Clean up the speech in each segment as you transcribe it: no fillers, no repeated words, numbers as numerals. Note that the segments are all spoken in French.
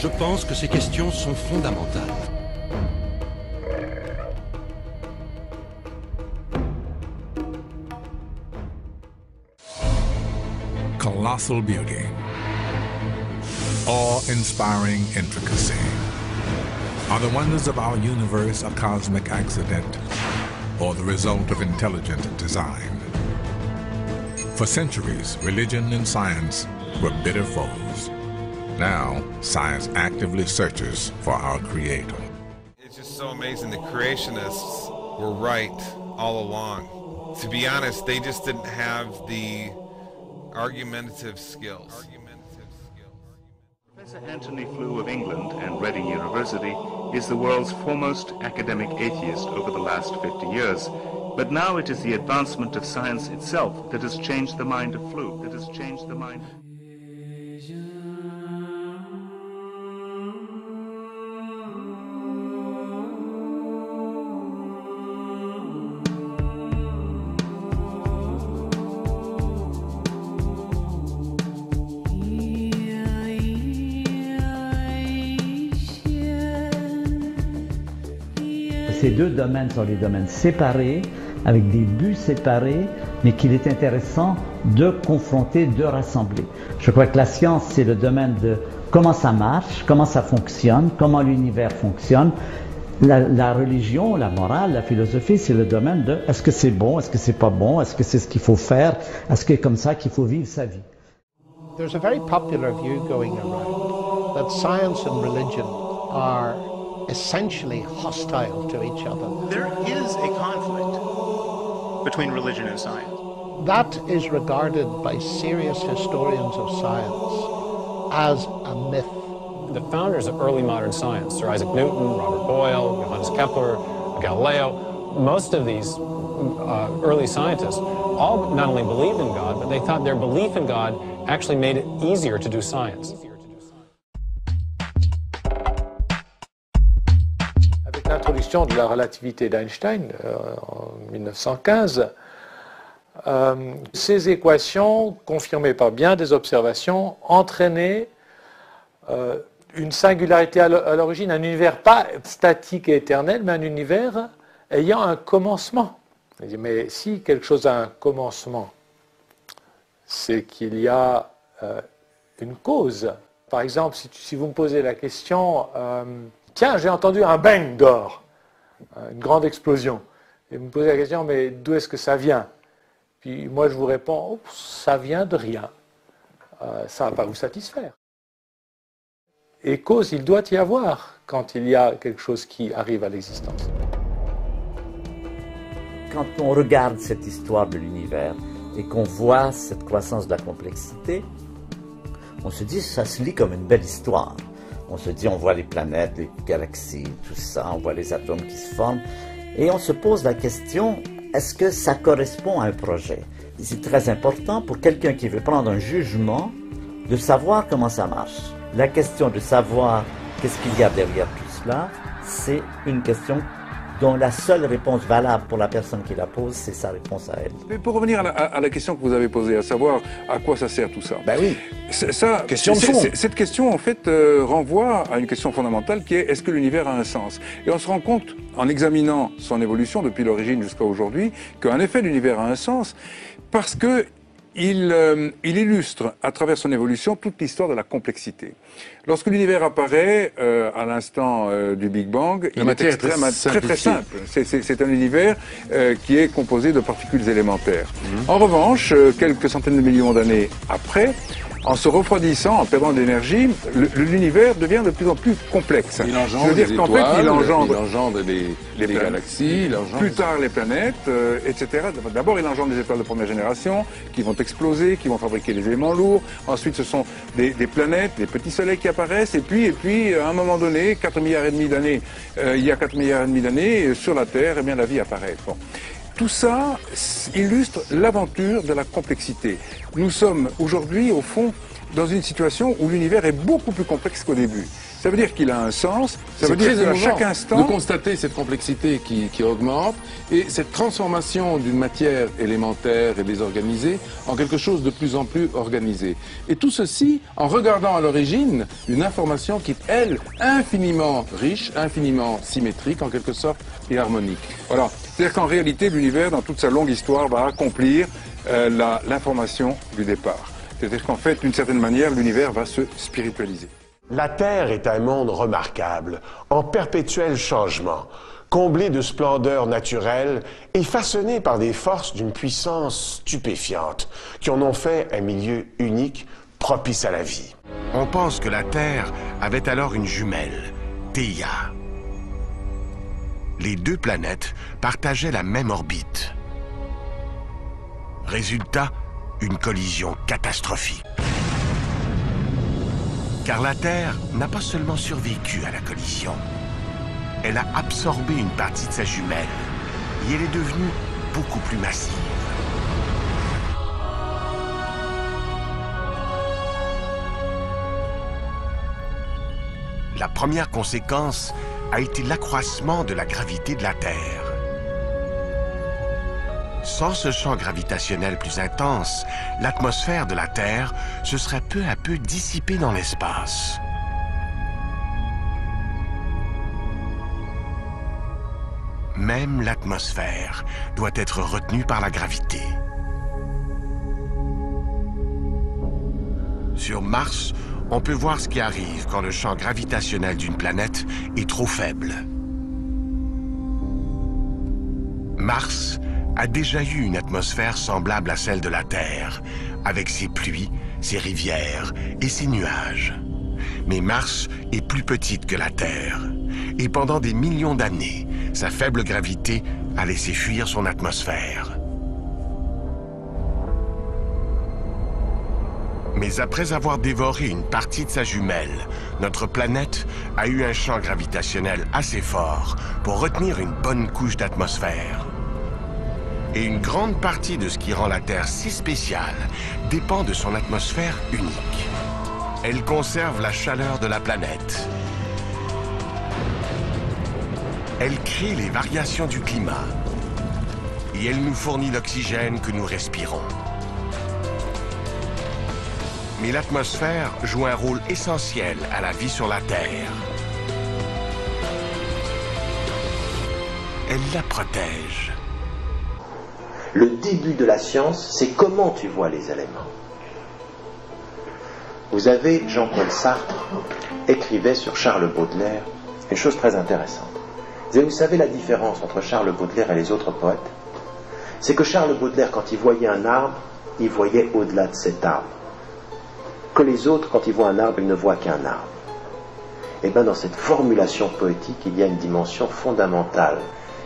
Je pense que ces questions sont fondamentales. Colossal beauty, awe-inspiring intricacy. Are the wonders of our universe a cosmic accident or the result of intelligent design? For centuries, religion and science were bitter foes. Now, science actively searches for our Creator. It's just so amazing. The creationists were right all along. To be honest, they just didn't have the argumentative skills. Professor Anthony Flew of England and Reading University is the world's foremost academic atheist over the last 50 years. But now it is the advancement of science itself that has changed the mind of Flew, that has changed the mind. Ces deux domaines sont des domaines séparés, avec des buts séparés, mais qu'il est intéressant de confronter, de rassembler. Je crois que la science, c'est le domaine de comment ça marche, comment ça fonctionne, comment l'univers fonctionne. La religion, la morale, la philosophie, c'est le domaine de est-ce que c'est bon, est-ce que c'est pas bon, est-ce que c'est ce qu'il faut faire, est-ce que c'est comme ça qu'il faut vivre sa vie. There's a very popular view going around that science and religion are essentially hostile to each other. There is a conflict between religion and science. That is regarded by serious historians of science as a myth. The founders of early modern science, Sir Isaac Newton, Robert Boyle, Johannes Kepler, Galileo, most of these early scientists all not only believed in God, but they thought their belief in God actually made it easier to do science. Avec l'introduction de la relativité d'Einstein en 1915, ces équations, confirmées par bien des observations, entraînaient une singularité à l'origine, un univers pas statique et éternel, mais un univers ayant un commencement. Mais si quelque chose a un commencement, c'est qu'il y a une cause. Par exemple, si vous me posez la question, tiens, j'ai entendu un bang d'or, une grande explosion, et vous me posez la question, mais d'où est-ce que ça vient? Puis moi je vous réponds, oh, ça vient de rien, ça ne va pas vous satisfaire. Et cause, il doit y avoir quand il y a quelque chose qui arrive à l'existence. Quand on regarde cette histoire de l'univers et qu'on voit cette croissance de la complexité, on se dit ça se lit comme une belle histoire. On se dit on voit les planètes, les galaxies, tout ça, on voit les atomes qui se forment et on se pose la question, est-ce que ça correspond à un projet? C'est très important pour quelqu'un qui veut prendre un jugement de savoir comment ça marche. La question de savoir qu'est-ce qu'il y a derrière tout cela, c'est une question dont la seule réponse valable pour la personne qui la pose, c'est sa réponse à elle. Mais pour revenir à la question que vous avez posée, à savoir à quoi ça sert tout ça. Ben oui. Ça, question de fond. Cette question, en fait, renvoie à une question fondamentale qui est est-ce que l'univers a un sens? Et on se rend compte, en examinant son évolution depuis l'origine jusqu'à aujourd'hui, qu'en effet, l'univers a un sens parce que il illustre à travers son évolution toute l'histoire de la complexité. Lorsque l'univers apparaît à l'instant du Big Bang, il est très simple. C'est un univers qui est composé de particules élémentaires. En revanche, quelques centaines de millions d'années après, en se refroidissant, en perdant de l'énergie, l'univers devient de plus en plus complexe. Il engendre des étoiles, il engendre les galaxies, plus tard les planètes, etc. D'abord, il engendre des étoiles de première génération qui vont exploser, qui vont fabriquer des éléments lourds. Ensuite, ce sont des planètes, des petits soleils qui apparaissent. Et puis, à un moment donné, 4,5 milliards d'années, il y a 4,5 milliards d'années, sur la Terre, eh bien, la vie apparaît. Bon. Tout ça illustre l'aventure de la complexité. Nous sommes aujourd'hui, au fond, dans une situation où l'univers est beaucoup plus complexe qu'au début. ça veut dire qu'il a un sens, ça veut C'est dire très qu'à émouvant chaque instant... de constater cette complexité qui augmente et cette transformation d'une matière élémentaire et désorganisée en quelque chose de plus en plus organisé. Et tout ceci en regardant à l'origine une information qui est, elle, infiniment riche, infiniment symétrique en quelque sorte et harmonique. Voilà. C'est-à-dire qu'en réalité, l'univers, dans toute sa longue histoire, va accomplir l'information du départ. C'est-à-dire qu'en fait, d'une certaine manière, l'univers va se spiritualiser. La Terre est un monde remarquable, en perpétuel changement, comblé de splendeur naturelle et façonné par des forces d'une puissance stupéfiante, qui en ont fait un milieu unique, propice à la vie. On pense que la Terre avait alors une jumelle, Theia. Les deux planètes partageaient la même orbite. Résultat, une collision catastrophique. Car la Terre n'a pas seulement survécu à la collision, elle a absorbé une partie de sa jumelle et elle est devenue beaucoup plus massive. La première conséquence a été l'accroissement de la gravité de la Terre. Sans ce champ gravitationnel plus intense, l'atmosphère de la Terre se serait peu à peu dissipée dans l'espace. Même l'atmosphère doit être retenue par la gravité. Sur Mars, on peut voir ce qui arrive quand le champ gravitationnel d'une planète est trop faible. Mars a déjà eu une atmosphère semblable à celle de la Terre, avec ses pluies, ses rivières et ses nuages. Mais Mars est plus petite que la Terre, et pendant des millions d'années, sa faible gravité a laissé fuir son atmosphère. Mais après avoir dévoré une partie de sa jumelle, notre planète a eu un champ gravitationnel assez fort pour retenir une bonne couche d'atmosphère. Et une grande partie de ce qui rend la Terre si spéciale dépend de son atmosphère unique. Elle conserve la chaleur de la planète. Elle crée les variations du climat. Et elle nous fournit l'oxygène que nous respirons. Mais l'atmosphère joue un rôle essentiel à la vie sur la Terre. Elle la protège. Le début de la science, c'est comment tu vois les éléments. Vous avez Jean-Paul Sartre écrivait sur Charles Baudelaire une chose très intéressante. Vous savez la différence entre Charles Baudelaire et les autres poètes? C'est que Charles Baudelaire, quand il voyait un arbre, il voyait au-delà de cet arbre. Que les autres, quand ils voient un arbre, ils ne voient qu'un arbre. Et bien dans cette formulation poétique, il y a une dimension fondamentale.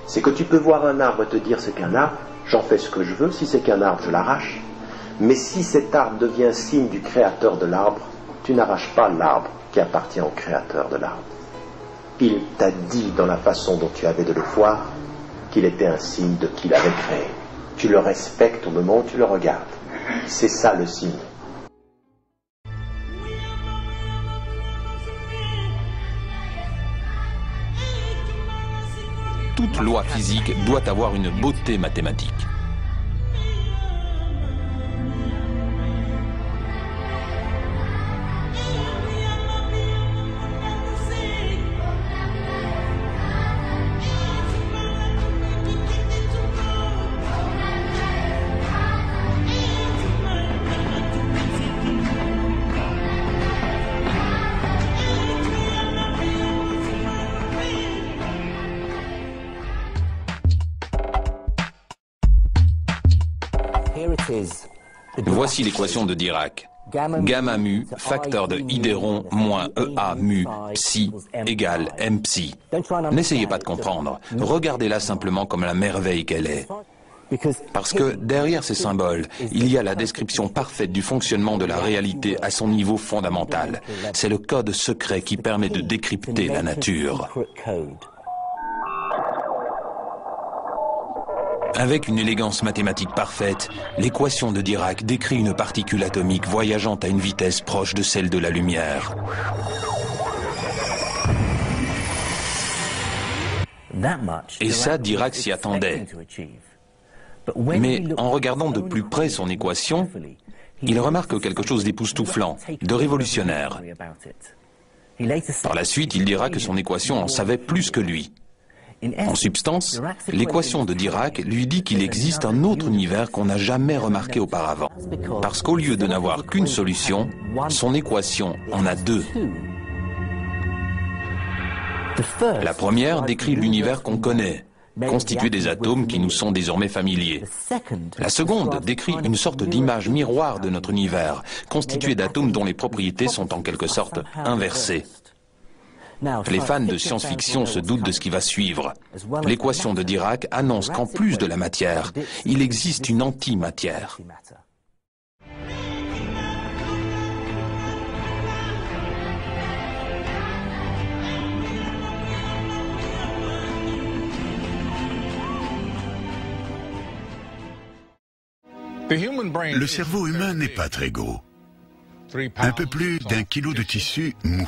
C'est que tu peux voir un arbre et te dire c'est qu'un arbre, j'en fais ce que je veux, si c'est qu'un arbre, je l'arrache. Mais si cet arbre devient signe du créateur de l'arbre, tu n'arraches pas l'arbre qui appartient au créateur de l'arbre. Il t'a dit dans la façon dont tu avais de le voir qu'il était un signe de qui l'avait créé. Tu le respectes au moment où tu le regardes. C'est ça le signe. Toute loi physique doit avoir une beauté mathématique. Voici l'équation de Dirac. Gamma mu, facteur de idéron moins EA mu, psi, égale M psi. N'essayez pas de comprendre. Regardez-la simplement comme la merveille qu'elle est. Parce que derrière ces symboles, il y a la description parfaite du fonctionnement de la réalité à son niveau fondamental. C'est le code secret qui permet de décrypter la nature. Avec une élégance mathématique parfaite, l'équation de Dirac décrit une particule atomique voyageant à une vitesse proche de celle de la lumière. Et ça, Dirac s'y attendait. Mais en regardant de plus près son équation, il remarque quelque chose d'époustouflant, de révolutionnaire. Par la suite, il dira que son équation en savait plus que lui. En substance, l'équation de Dirac lui dit qu'il existe un autre univers qu'on n'a jamais remarqué auparavant. Parce qu'au lieu de n'avoir qu'une solution, son équation en a deux. La première décrit l'univers qu'on connaît, constitué des atomes qui nous sont désormais familiers. La seconde décrit une sorte d'image miroir de notre univers, constitué d'atomes dont les propriétés sont en quelque sorte inversées. Les fans de science-fiction se doutent de ce qui va suivre. L'équation de Dirac annonce qu'en plus de la matière, il existe une antimatière. Le cerveau humain n'est pas très gros. Un peu plus d'1 kilo de tissu mou.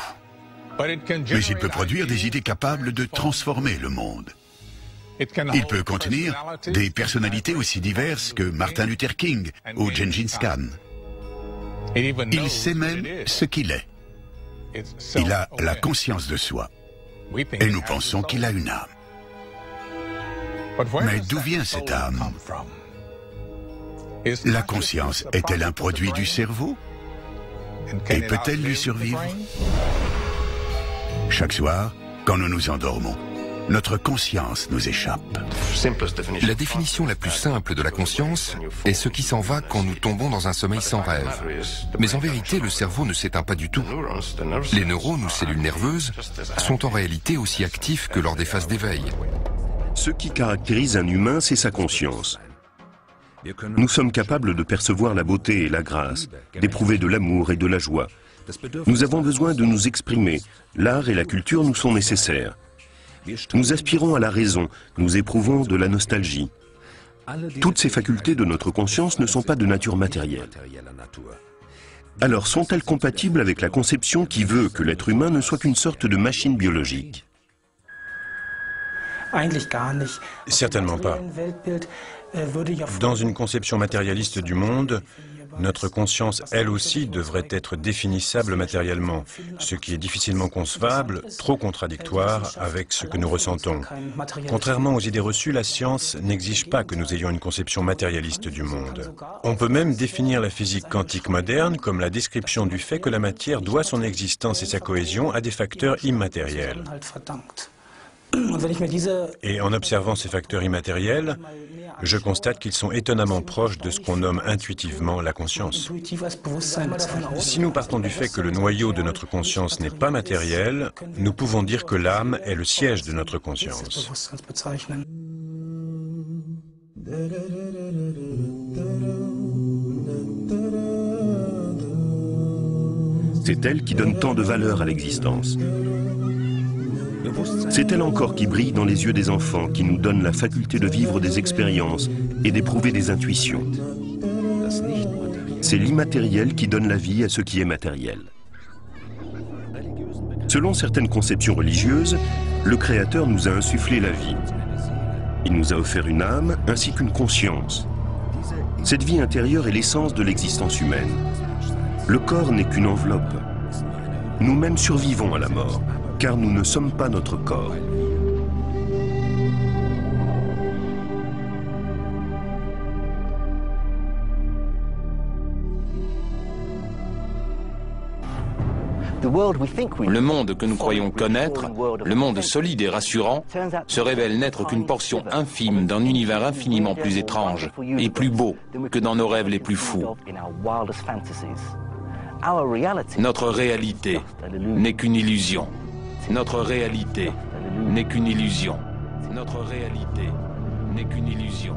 Mais il peut produire des idées capables de transformer le monde. Il peut contenir des personnalités aussi diverses que Martin Luther King ou Gengis Khan. Il sait même ce qu'il est. Il a la conscience de soi. Et nous pensons qu'il a une âme. Mais d'où vient cette âme? La conscience est-elle un produit du cerveau? Et peut-elle lui survivre? Chaque soir, quand nous nous endormons, notre conscience nous échappe. La définition la plus simple de la conscience est ce qui s'en va quand nous tombons dans un sommeil sans rêve. Mais en vérité, le cerveau ne s'éteint pas du tout. Les neurones ou cellules nerveuses sont en réalité aussi actifs que lors des phases d'éveil. Ce qui caractérise un humain, c'est sa conscience. Nous sommes capables de percevoir la beauté et la grâce, d'éprouver de l'amour et de la joie. Nous avons besoin de nous exprimer. L'art et la culture nous sont nécessaires. Nous aspirons à la raison, nous éprouvons de la nostalgie. Toutes ces facultés de notre conscience ne sont pas de nature matérielle. Alors sont-elles compatibles avec la conception qui veut que l'être humain ne soit qu'une sorte de machine biologique? Certainement pas. Dans une conception matérialiste du monde, notre conscience, elle aussi, devrait être définissable matériellement, ce qui est difficilement concevable, trop contradictoire avec ce que nous ressentons. Contrairement aux idées reçues, la science n'exige pas que nous ayons une conception matérialiste du monde. On peut même définir la physique quantique moderne comme la description du fait que la matière doit son existence et sa cohésion à des facteurs immatériels. Et en observant ces facteurs immatériels, je constate qu'ils sont étonnamment proches de ce qu'on nomme intuitivement la conscience. Si nous partons du fait que le noyau de notre conscience n'est pas matériel, nous pouvons dire que l'âme est le siège de notre conscience. C'est elle qui donne tant de valeur à l'existence. C'est elle encore qui brille dans les yeux des enfants, qui nous donne la faculté de vivre des expériences et d'éprouver des intuitions. C'est l'immatériel qui donne la vie à ce qui est matériel. Selon certaines conceptions religieuses, le Créateur nous a insufflé la vie. Il nous a offert une âme ainsi qu'une conscience. Cette vie intérieure est l'essence de l'existence humaine. Le corps n'est qu'une enveloppe. Nous-mêmes survivons à la mort, car nous ne sommes pas notre corps. Le monde que nous croyons connaître, le monde solide et rassurant, se révèle n'être qu'une portion infime d'un univers infiniment plus étrange et plus beau que dans nos rêves les plus fous. Notre réalité n'est qu'une illusion. Notre réalité n'est qu'une illusion. Notre réalité n'est qu'une illusion.